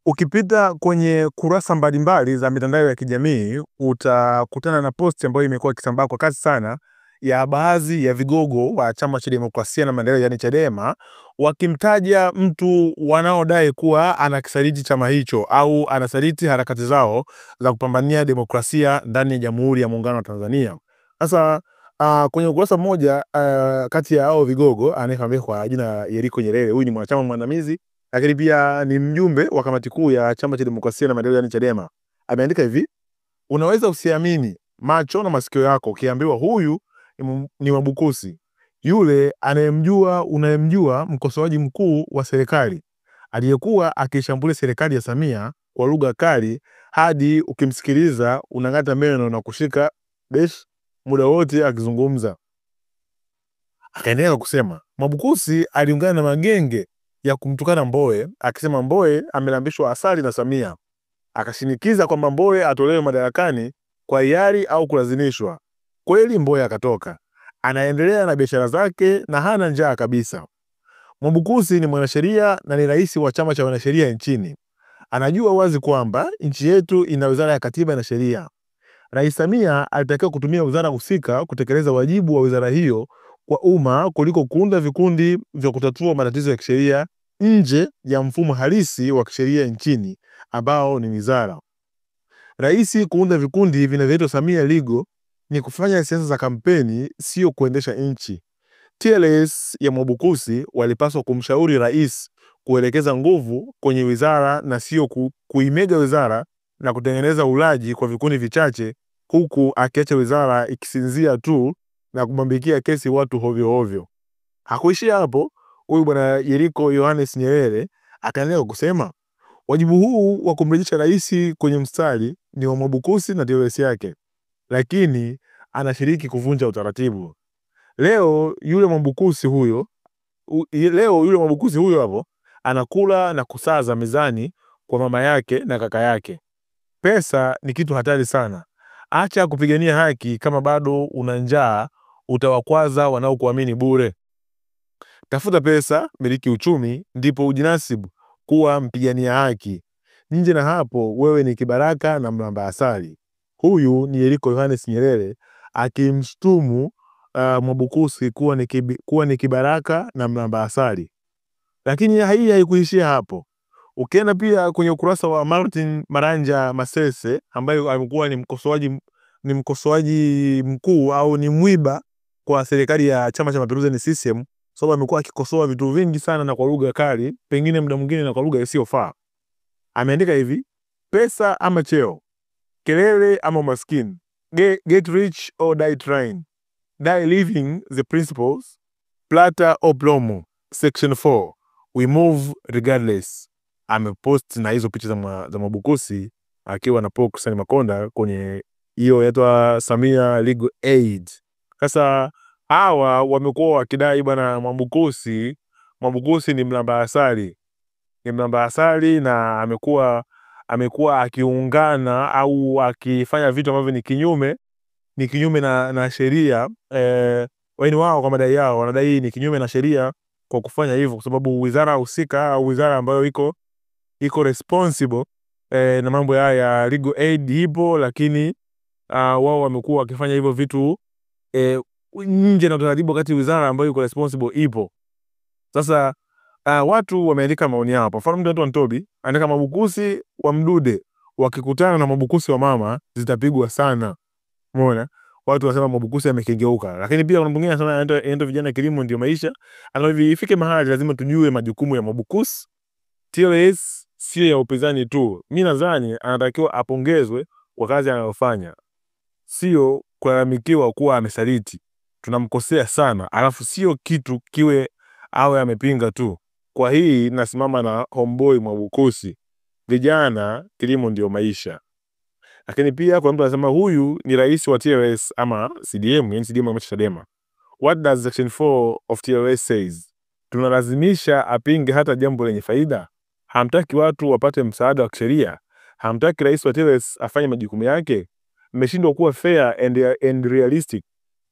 Ukipita kwenye kurasa mbalimbali za mitandao ya kijamii, utakutana na posti ambayo imekuwa ikisambaa kwa kasi sana ya baadhi ya vigogo wa Chama cha Demokrasia na Maendeleo, yani Chadema, wakimtaja mtu wanaodai kuwa anakisaliti chama hicho au anasaliti harakati zao za kupambania demokrasia ndani ya Jamhuri ya Muungano wa Tanzania. Sasa kwenye ukurasa mmoja kati ya hao vigogo anayefahamika kwa jina Yeriko Nyerere, huyu ni mwanachama mwandamizi lakini pia ni mjumbe wa kamati kuu ya Chama cha Demokrasia na Maendeleo, yani Chadema. Ameandika hivi: unaweza usiamini macho na masikio yako ukiambiwa huyu ni Mwabukusi, yule unayemjua mkosoaji mkuu wa serikali aliyekuwa akishambulia serikali ya Samia kwa lugha kali hadi ukimsikiliza unang'ata meno na kushika besh muda wote akizungumza. Akaendelea kusema Mwabukusi aliungana na magenge ya kumtukana Mbowe, akisema Mbowe amelambishwa asali na Samia. Akashinikiza kwamba Mbowe atolewe madarakani kwa hiari au kulazimishwa. Kweli Mbowe akatoka. Anaendelea na biashara zake na hana njaa kabisa. Mwabukusi ni mwanasheria na ni rais wa chama cha wanasheria nchini. Anajua wazi kwamba nchi yetu ina wizara ya katiba na sheria. Rais Samia alitakiwa kutumia wizara husika kutekeleza wajibu wa wizara hiyo kwa umma kuliko kuunda vikundi vya kutatua matatizo ya kisheria nje ya mfumo halisi wa kisheria nchini ambao ni wizara. Rais kuunda vikundi vinavyoitwa Samia Legal ni kufanya siasa za kampeni, sio kuendesha nchi. TLS ya Mwabukusi walipaswa kumshauri rais kuelekeza nguvu kwenye wizara na sio kuimega wizara na kutengeneza ulaji kwa vikundi vichache, huku akiacha wizara ikisinzia tu na kumwambikia kesi watu hovyo hovyo. Hakuishia hapo, huyu bwana Yeriko Yohanes Nyerere akaendelea kusema wajibu huu wa kumrejesha rais kwenye mstari ni wa Mwabukusi na TLS yake, lakini anashiriki kuvunja utaratibu. Leo yule Mwabukusi huyo hapo anakula na kusaza mezani kwa mama yake na kaka yake. Pesa ni kitu hatari sana. Acha kupigania haki kama bado una njaa, utawakwaza wanaokuamini bure. Tafuta pesa, miliki uchumi, ndipo ujinasibu kuwa mpigania haki. Nje na hapo wewe ni kibaraka na mlamba asali. Huyu ni Yeriko Yohanes Nyerere akimshtumu Mwabukusi kuwa ni kibaraka na mlamba asali. Lakini hii haikuishia hapo. Ukienda pia kwenye ukurasa wa Martin Maranja Masese ambaye alikuwa ni mkosoaji mkuu au ni mwiba kwa serikali ya Chama cha Mapinduzi ni CCM, sababu amekuwa akikosoa vitu vingi sana na kwa lugha kali, pengine muda mwingine na kwa lugha isiyofaa. Ameandika hivi: pesa ama cheo, kelele ama umaskini, get rich or die trying, die living the principles, plata or plomo, section 4, we move regardless. Amepost na hizo picha za Mwabukusi akiwa na Paul Kusani Makonda kwenye hiyo inaitwa Samia Legal Aid. Sasa hawa wamekuwa wakidai bwana Mwabukusi ni mlamba asali. Ni mlamba asali na amekuwa akiungana au akifanya vitu ambavyo ni kinyume na sheria. Wao kwa madai yao wanadai ni kinyume na sheria kwa kufanya hivyo, kwa sababu wizara husika au wizara ambayo iko responsible na mambo ya legal aid ipo, lakini wao wamekuwa wakifanya hivyo vitu nje na utaratibu wakati wizara ambayo iko responsible ipo. Sasa watu wameandika maoni yao. Kwa mfano mtu anaitwa Ntobi anaandika Mwabukusi wa Mdude wakikutana na Mwabukusi wa mama zitapigwa sana. Umeona? Watu wanasema Mwabukusi amekengeuka. Lakini pia kuna mwingine anasema anaitwa vijana kilimo ndio maisha. Anasema ifike mahali lazima tujue majukumu ya Mwabukusi. TLS sio ya upinzani tu. Mimi nadhani anatakiwa apongezwe kwa kazi anayofanya, sio kulalamikiwa kuwa amesaliti. Tunamkosea sana, alafu sio kitu kiwe awe amepinga tu. Kwa hii nasimama na homeboy Mwabukusi. Vijana kilimo ndio maisha. Lakini pia kwa mtu anasema huyu ni rais wa TLS ama CDM, yani CDM ama Chadema. What does section 4 of TLS says? Tunalazimisha apinge hata jambo lenye faida. Hamtaki watu wapate msaada wa kisheria. Hamtaki rais wa TLS afanye majukumu yake. Mmeshindwa kuwa fair and realistic.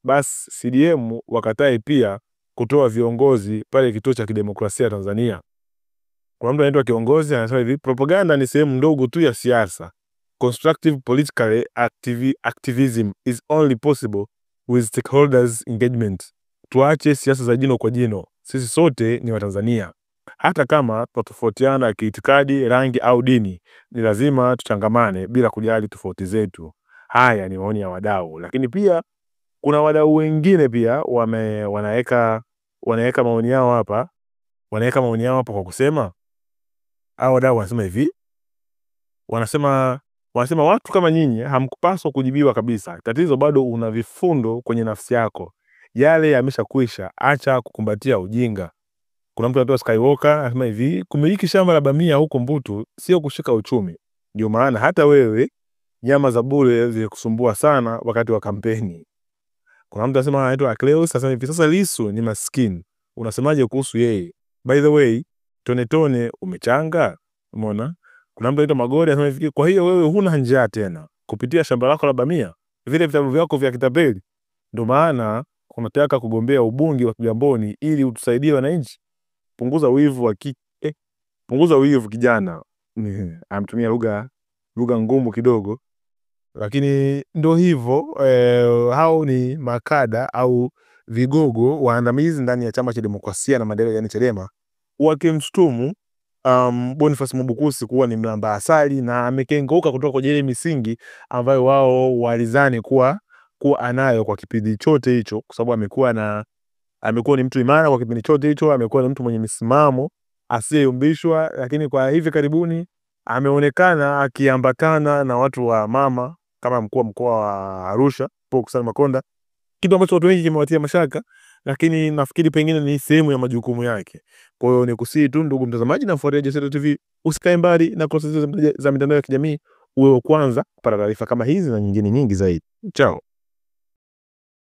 Bas CDM wakatae pia kutoa viongozi pale kituo cha kidemokrasia Tanzania. Kuna mtu anaitwa Kiongozi anasema hivi, propaganda ni sehemu ndogo tu ya siasa. Constructive political activism is only possible with stakeholders engagement. Tuache siasa za jino kwa jino. Sisi sote ni Watanzania. Hata kama tunatofautiana kiitikadi, rangi au dini, ni lazima tuchangamane bila kujali tofauti zetu. Haya ni maoni ya wadau. Lakini pia kuna wadau wengine pia wanaweka maoni yao hapa. Wanaweka maoni yao hapa kwa kusema, hao wadau wanasema hivi, wanasema watu kama nyinyi hamkupaswa kujibiwa kabisa. Tatizo bado una vifundo kwenye nafsi yako. Yale yameshakwisha, acha kukumbatia ujinga. Kuna mtu anaitwa Skywalker anasema hivi, kumiliki shamba la bamia huko Mbutu sio kushika uchumi. Ndio maana hata wewe nyama za bure zilikusumbua sana wakati wa kampeni. Kuna mtu anasema anaitwa Akleus anasema hivi, sasa Lissu ni maskini. Unasemaje kuhusu yeye? By the way, Tone Tone umechanga? Umeona? Kuna mtu anaitwa Magori anasema hivi, kwa hiyo wewe huna njaa tena kupitia shamba lako la bamia, vile vitabu vyako vya kitapeli. Ndio maana unataka kugombea ubunge wa Kigamboni ili utusaidie wananchi. Punguza wivu punguza wivu kijana. Amtumia lugha ngumu kidogo, lakini ndio hivyo. Hao ni makada au vigogo waandamizi ndani ya Chama cha Demokrasia na Maendeleo, yani Chadema, wakimshtumu Boniface Mwabukusi kuwa ni mlamba asali na amekengeuka kutoka kwenye ile misingi ambayo wao walizani kuwa anayo kwa kipindi chote hicho, kwa sababu amekuwa ni mtu imara kwa kipindi chote hicho, amekuwa ni mtu mwenye misimamo asiyeyumbishwa. Lakini kwa hivi karibuni ameonekana akiambatana na watu wa mama kama mkuu wa mkoa wa Arusha Paul Kusani Makonda, kitu ambacho watu wengi kimewatia mashaka, lakini nafikiri pengine ni sehemu ya majukumu yake. Kwa hiyo nikusihi tu ndugu mtazamaji na mfuatiliaji wa Seto TV, usikae mbali na kurasa za mitandao ya kijamii, uwe wa kwanza kupata taarifa kama hizi na nyingine nyingi zaidi. Chao.